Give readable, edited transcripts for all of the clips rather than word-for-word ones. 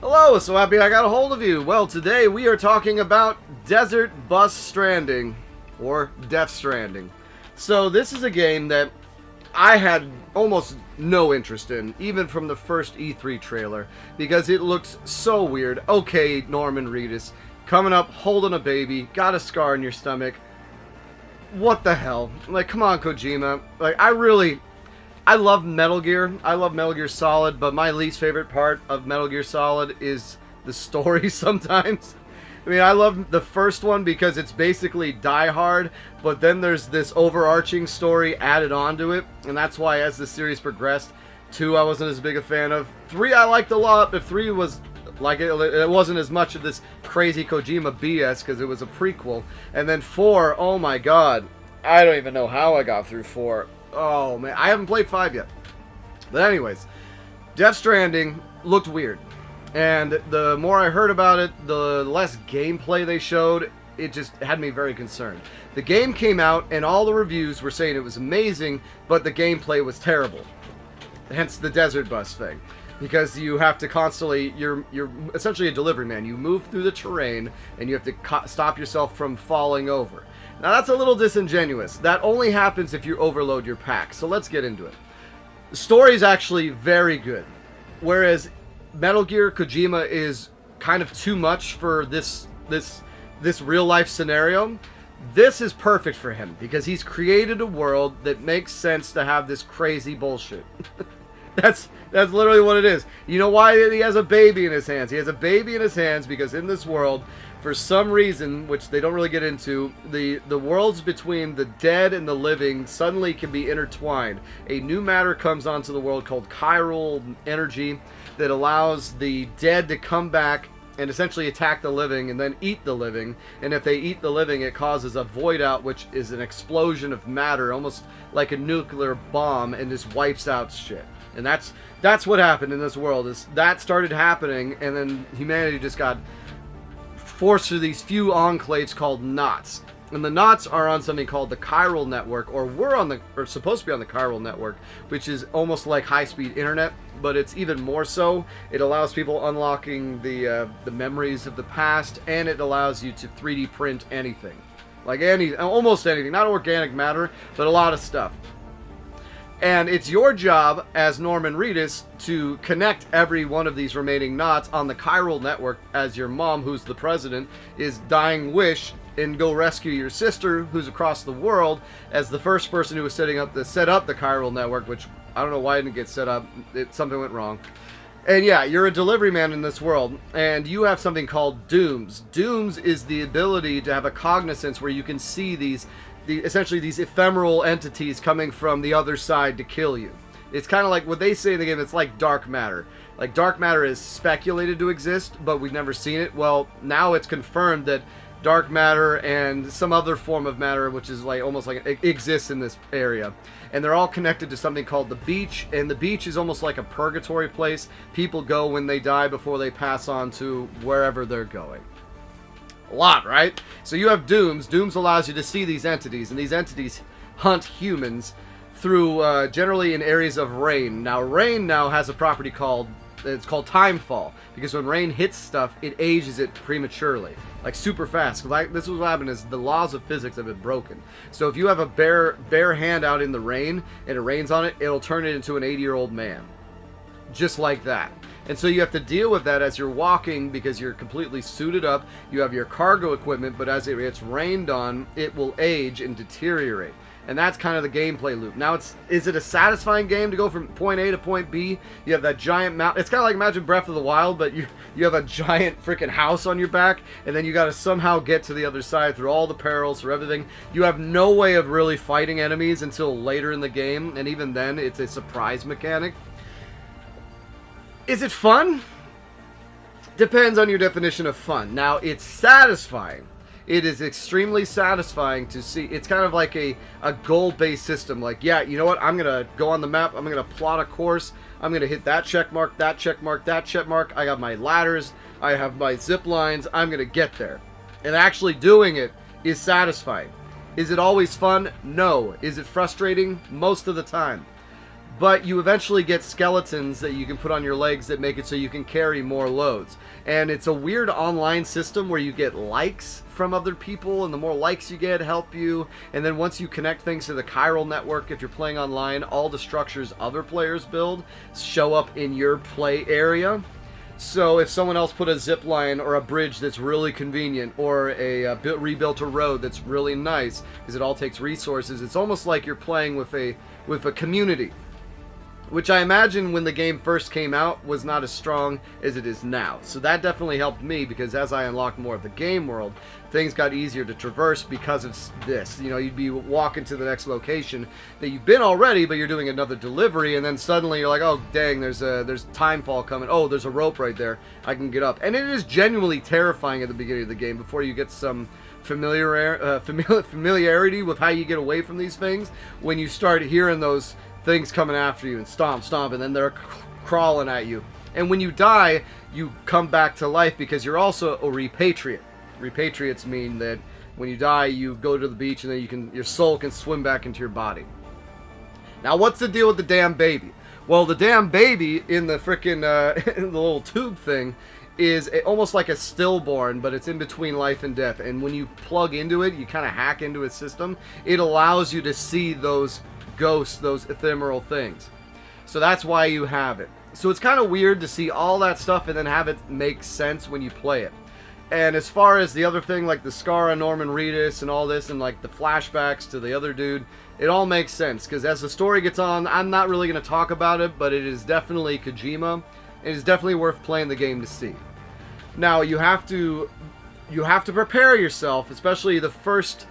Hello, so happy I got a hold of you. Well, today we are talking about Desert Bus Stranding, or Death Stranding. So this is a game that I had almost no interest in, even from the first E3 trailer, because it looks so weird. Okay, Norman Reedus, coming up, holding a baby, got a scar in your stomach. What the hell? Like, come on, Kojima. Like, I love Metal Gear. I love Metal Gear Solid, but my least favorite part of Metal Gear Solid is the story sometimes. I mean, I love the first one because it's basically Die Hard, but then there's this overarching story added onto it, and that's why as the series progressed, 2 I wasn't as big a fan of. 3 I liked a lot, but 3 was like it wasn't as much of this crazy Kojima BS because it was a prequel. And then 4, oh my god, I don't even know how I got through 4. Oh man, I haven't played 5 yet. But anyways, Death Stranding looked weird. And the more I heard about it, the less gameplay they showed, it just had me very concerned. The game came out and all the reviews were saying it was amazing, but the gameplay was terrible. Hence the desert bus thing. Because you have to constantly, you're essentially a delivery man. You move through the terrain and you have to stop yourself from falling over. Now that's a little disingenuous. That only happens if you overload your pack. So let's get into it. The story is actually very good. Whereas Metal Gear Kojima is kind of too much for this real life scenario. This is perfect for him because he's created a world that makes sense to have this crazy bullshit. That's literally what it is. You know why he has a baby in his hands? He has a baby in his hands because in this world, for some reason, which they don't really get into, the worlds between the dead and the living suddenly can be intertwined. A new matter comes onto the world called chiral energy that allows the dead to come back and essentially attack the living and then eat the living. And if they eat the living, it causes a void out, which is an explosion of matter, almost like a nuclear bomb, and just wipes out shit. And that's what happened in this world. Is that started happening, and then humanity just got forced through these few enclaves called knots. And the knots are on something called the chiral network, or supposed to be on the chiral network, which is almost like high-speed internet, but it's even more so. It allows people unlocking the memories of the past, and it allows you to 3D print anything. Like almost anything. Not organic matter, but a lot of stuff. And it's your job as Norman Reedus to connect every one of these remaining knots on the chiral network as your mom, who's the president, is dying wish, and go rescue your sister, who's across the world, as the first person who was set up the chiral network, which I don't know why it didn't get set up. Something went wrong. And yeah, you're a delivery man in this world, and you have something called dooms. Dooms is the ability to have a cognizance where you can see essentially these ephemeral entities coming from the other side to kill you. It's kind of like what they say in the game, it's like dark matter. Like, dark matter is speculated to exist, but we've never seen it. Well, now it's confirmed that dark matter and some other form of matter, which is like almost like it exists in this area. And they're all connected to something called the beach, and the beach is almost like a purgatory place. People go when they die before they pass on to wherever they're going. A lot, right? So you have dooms. Dooms allows you to see these entities, and these entities hunt humans through generally in areas of rain. Now, rain now has a property called timefall, because when rain hits stuff, it ages it prematurely, like super fast. Like, this is what happened is the laws of physics have been broken. So if you have a bare hand out in the rain and it rains on it, it'll turn it into an 80-year-old man, just like that. And so you have to deal with that as you're walking because you're completely suited up. You have your cargo equipment, but as it gets rained on, it will age and deteriorate. And that's kind of the gameplay loop. Now, is it a satisfying game to go from point A to point B? You have that giant mountain. It's kind of like imagine Breath of the Wild, but you have a giant freaking house on your back, and then you got to somehow get to the other side through all the perils, through everything. You have no way of really fighting enemies until later in the game, and even then, it's a surprise mechanic. Is it fun? Depends on your definition of fun. Now, it's satisfying. It is extremely satisfying to see. It's kind of like a goal-based system. Like, yeah, you know what? I'm going to go on the map. I'm going to plot a course. I'm going to hit that check mark, that check mark, that check mark. I got my ladders. I have my zip lines. I'm going to get there. And actually doing it is satisfying. Is it always fun? No. Is it frustrating? Most of the time. but you eventually get skeletons that you can put on your legs that make it so you can carry more loads. And it's a weird online system where you get likes from other people, and the more likes you get help you. And then once you connect things to the chiral network, if you're playing online, all the structures other players build show up in your play area. So if someone else put a zip line or a bridge that's really convenient, or a rebuilt a road that's really nice, because it all takes resources, it's almost like you're playing with a community, which I imagine when the game first came out was not as strong as it is now. So that definitely helped me, because as I unlocked more of the game world, things got easier to traverse because of this. You know, you'd be walking to the next location that you've been already, but you're doing another delivery, and then suddenly you're like, oh dang, there's timefall coming. Oh, there's a rope right there. I can get up. And it is genuinely terrifying at the beginning of the game before you get some familiarity with how you get away from these things. When you start hearing those things coming after you and stomp, and then they're crawling at you. And when you die, you come back to life because you're also a repatriate. Repatriates mean that when you die, you go to the beach and then your soul can swim back into your body. Now, what's the deal with the damn baby? Well, the damn baby in the frickin' in the little tube thing is almost like a stillborn, but it's in between life and death. And when you plug into it, you kind of hack into its system. It allows you to see those ghosts, those ephemeral things. So that's why you have it. So it's kind of weird to see all that stuff and then have it make sense when you play it. And as far as the other thing, like the scar on Norman Reedus and all this, and like the flashbacks to the other dude, it all makes sense, because as the story gets on, I'm not really going to talk about it, but it is definitely Kojima. It is definitely worth playing the game to see. Now, you have to prepare yourself, especially the first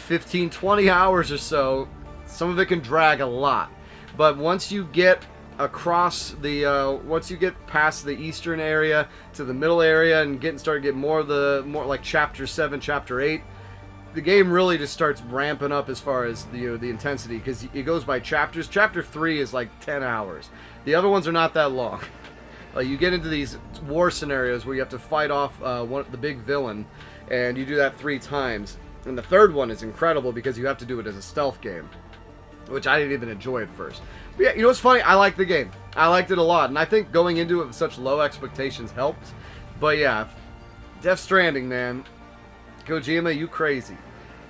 15-20 hours or so. Some of it can drag a lot, but once you get across the once you get past the eastern area to the middle area and start getting more like chapter 7, chapter 8, the game really just starts ramping up as far as the intensity, because it goes by chapters. Chapter 3 is like 10 hours. The other ones are not that long. You get into these war scenarios where you have to fight off the big villain, and you do that 3 times. And the third one is incredible because you have to do it as a stealth game, which I didn't even enjoy at first. But yeah, you know what's funny? I liked the game. I liked it a lot, and I think going into it with such low expectations helped. But yeah, Death Stranding, man. Kojima, you crazy.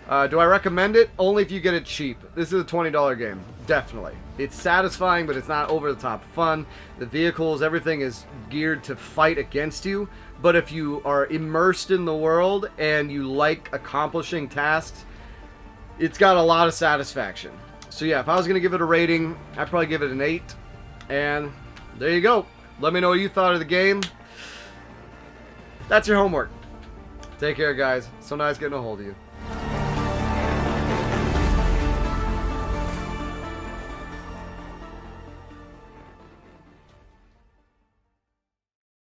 Do I recommend it? Only if you get it cheap. This is a $20 game. Definitely. It's satisfying, but it's not over-the-top fun. The vehicles, everything is geared to fight against you. But if you are immersed in the world and you like accomplishing tasks, it's got a lot of satisfaction. So yeah, if I was going to give it a rating, I'd probably give it an 8. And there you go. Let me know what you thought of the game. That's your homework. Take care, guys. So nice getting a hold of you.